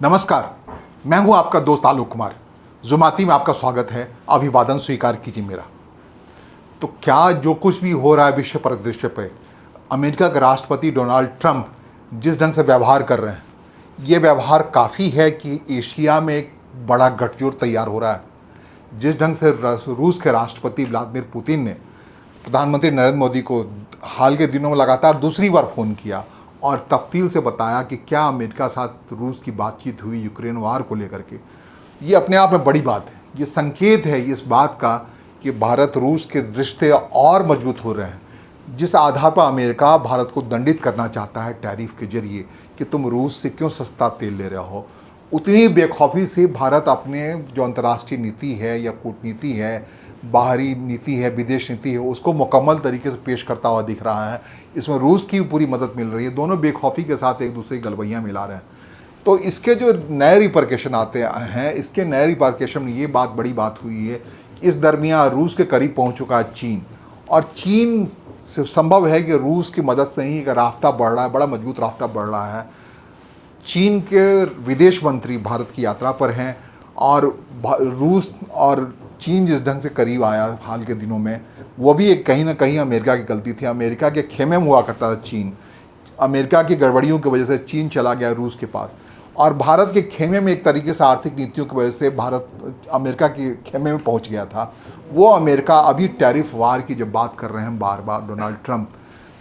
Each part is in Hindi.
नमस्कार, मैं हूं आपका दोस्त आलोक कुमार। जुमाती में आपका स्वागत है। अभिवादन स्वीकार कीजिए मेरा। तो क्या जो कुछ भी हो रहा है विश्व परिदृश्य पे, अमेरिका के राष्ट्रपति डोनाल्ड ट्रंप जिस ढंग से व्यवहार कर रहे हैं, ये व्यवहार काफ़ी है कि एशिया में एक बड़ा गठजोड़ तैयार हो रहा है। जिस ढंग से रूस के राष्ट्रपति व्लादिमीर पुतिन ने प्रधानमंत्री नरेंद्र मोदी को हाल के दिनों में लगातार दूसरी बार फ़ोन किया और तफ़सील से बताया कि क्या अमेरिका साथ रूस की बातचीत हुई यूक्रेन वार को लेकर के, ये अपने आप में बड़ी बात है। ये संकेत है इस बात का कि भारत रूस के रिश्ते और मजबूत हो रहे हैं, जिस आधार पर अमेरिका भारत को दंडित करना चाहता है टैरिफ के जरिए कि तुम रूस से क्यों सस्ता तेल ले रहे हो। उतनी बेखौफी से भारत अपने जो अंतर्राष्ट्रीय नीति है या कूटनीति है, बाहरी नीति है, विदेश नीति है, उसको मुकम्मल तरीके से पेश करता हुआ दिख रहा है। इसमें रूस की पूरी मदद मिल रही है। दोनों बेखौफी के साथ एक दूसरे की गलबैयाँ मिला रहे हैं। तो इसके जो नए रिपरकेशन आते हैं, इसके नए रिपरकेशन में ये बड़ी बात हुई है कि इस दरमियान रूस के करीब पहुँच चुका है चीन, और चीन से संभव है कि रूस की मदद से ही एक रास्ता बढ़ रहा है, बड़ा मजबूत रास्ता बढ़ रहा है। चीन के विदेश मंत्री भारत की यात्रा पर हैं, और रूस और चीन जिस ढंग से करीब आया हाल के दिनों में, वो भी एक कहीं ना कहीं अमेरिका की गलती थी। अमेरिका के खेमे में हुआ करता था चीन। अमेरिका की गड़बड़ियों की वजह से चीन चला गया रूस के पास, और भारत के खेमे में एक तरीके से आर्थिक नीतियों की वजह से भारत अमेरिका के खेमे में पहुंच गया था। वो अमेरिका अभी टैरिफ वार की जब बात कर रहे हैं बार बार डोनाल्ड ट्रंप,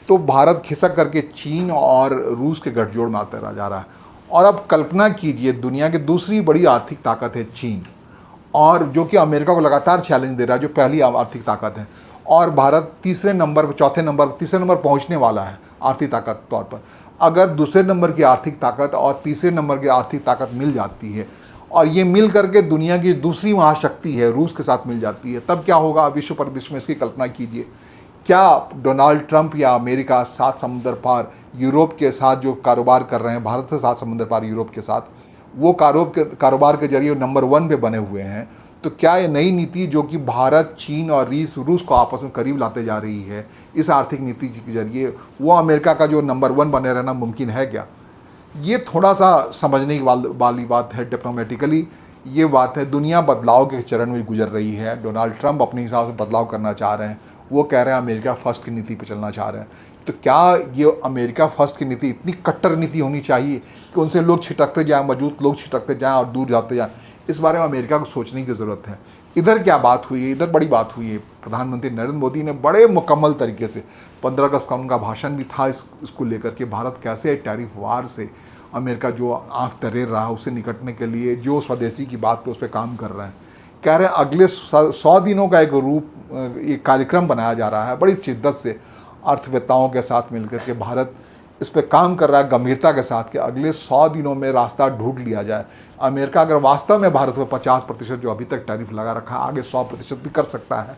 तो भारत खिसक करके चीन और रूस के गठजोड़ में आता जा रहा है। और अब कल्पना कीजिए, दुनिया की दूसरी बड़ी आर्थिक ताकत है चीन, और जो कि अमेरिका को लगातार चैलेंज दे रहा है, जो पहली आर्थिक ताकत है, और भारत तीसरे नंबर पहुंचने वाला है आर्थिक ताकत तौर पर। अगर दूसरे नंबर की आर्थिक ताकत और तीसरे नंबर की आर्थिक ताकत मिल जाती है, और ये मिल करके दुनिया की दूसरी महाशक्ति है रूस के साथ मिल जाती है, तब क्या होगा विश्व परिदृश्य में, इसकी कल्पना कीजिए। क्या डोनाल्ड ट्रंप या अमेरिका सात समुंदर पार यूरोप के साथ जो कारोबार कर रहे हैं, भारत से सात समुंदर पार यूरोप के साथ, वो कारोबार के जरिए नंबर 1 पे बने हुए हैं, तो क्या ये नई नीति जो कि भारत, चीन और रूस को आपस में करीब लाते जा रही है, इस आर्थिक नीति के जरिए वो अमेरिका का जो नंबर 1 बने रहना मुमकिन है क्या? ये थोड़ा सा समझने वाली बात है। डिप्लोमेटिकली ये बात है, दुनिया बदलाव के चरण में गुजर रही है। डोनाल्ड ट्रंप अपने हिसाब से बदलाव करना चाह रहे हैं। वो कह रहे हैं अमेरिका फर्स्ट की नीति पे चलना चाह रहे हैं। तो क्या ये अमेरिका फर्स्ट की नीति इतनी कट्टर नीति होनी चाहिए कि उनसे लोग छिटकते जाएं, मौजूद लोग छिटकते जाएं और दूर जाते जाएं? इस बारे में अमेरिका को सोचने की ज़रूरत है। इधर क्या बात हुई है, इधर बड़ी बात हुई है। प्रधानमंत्री नरेंद्र मोदी ने बड़े मुकम्मल तरीके से 15 अगस्त का उनका भाषण भी था इसको लेकर के, भारत कैसे टैरिफ वार से अमेरिका जो आंख तरेर रहा है उससे निकटने के लिए जो स्वदेशी की बात पे उस पर काम कर रहे हैं। कह रहे हैं अगले 100 दिनों का एक कार्यक्रम बनाया जा रहा है बड़ी शिद्दत से, अर्थवेत्ताओं के साथ मिलकर के भारत इस पे काम कर रहा है गंभीरता के साथ कि अगले 100 दिनों में रास्ता ढूंढ लिया जाए। अमेरिका अगर वास्तव में भारत पर 50% जो अभी तक टैरिफ लगा रखा है, आगे 100% भी कर सकता है।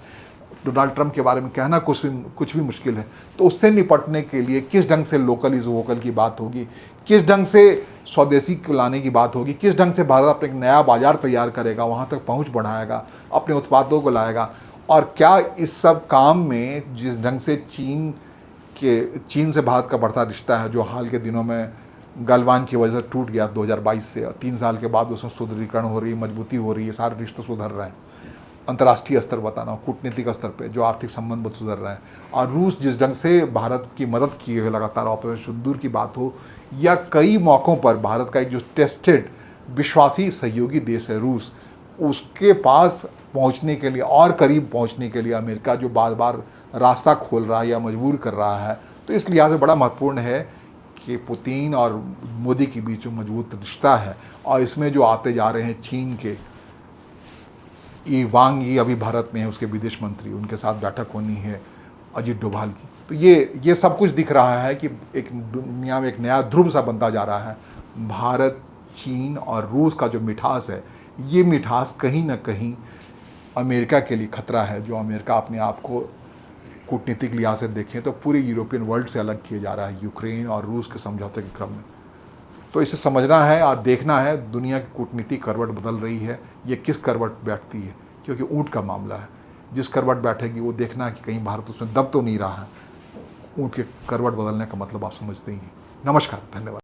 डोनाल्ड ट्रंप के बारे में कहना कुछ भी मुश्किल है। तो उससे निपटने के लिए किस ढंग से लोकल इज़ वोकल की बात होगी, किस ढंग से स्वदेशी को लाने की बात होगी, किस ढंग से भारत अपने एक नया बाजार तैयार करेगा, वहाँ तक पहुँच बढ़ाएगा, अपने उत्पादों को लाएगा। और क्या इस सब काम में जिस ढंग से चीन से भारत का बढ़ता रिश्ता है, जो हाल के दिनों में गलवान की वजह से टूट गया 2022 से, और 3 साल के बाद उसमें सुदृढ़ीकरण हो रही है, मजबूती हो रही है, सारे रिश्ते सुधर रहे हैं, अंतर्राष्ट्रीय स्तर बताना, कूटनीतिक स्तर पे जो आर्थिक संबंध सुधर रहे हैं, और रूस जिस ढंग से भारत की मदद किए हुए लगातार ऑपरेशन सिंदूर की बात हो, या कई मौक़ों पर भारत का एक जो टेस्टेड विश्वासी सहयोगी देश है रूस, उसके पास पहुंचने के लिए और करीब पहुंचने के लिए अमेरिका जो बार बार रास्ता खोल रहा है या मजबूर कर रहा है, तो इस लिहाज से बड़ा महत्वपूर्ण है कि पुतिन और मोदी के बीच में मजबूत रिश्ता है। और इसमें जो आते जा रहे हैं चीन के वांग यी अभी भारत में है, उसके विदेश मंत्री, उनके साथ बैठक होनी है अजीत डोभाल की। तो ये सब कुछ दिख रहा है कि एक दुनिया में एक नया ध्रुव सा बनता जा रहा है। भारत, चीन और रूस का जो मिठास है, ये मिठास कहीं ना कहीं अमेरिका के लिए खतरा है। जो अमेरिका अपने आप को कूटनीतिक लिहाज से देखें तो पूरे यूरोपियन वर्ल्ड से अलग किए जा रहा है यूक्रेन और रूस के समझौते के क्रम में। तो इसे समझना है और देखना है, दुनिया की कूटनीति करवट बदल रही है, ये किस करवट बैठती है, क्योंकि ऊँट का मामला है। जिस करवट बैठेगी वो देखना है कि कहीं भारत उसमें दब तो नहीं रहा है। ऊँट के करवट बदलने का मतलब आप समझते ही हैं। नमस्कार, धन्यवाद।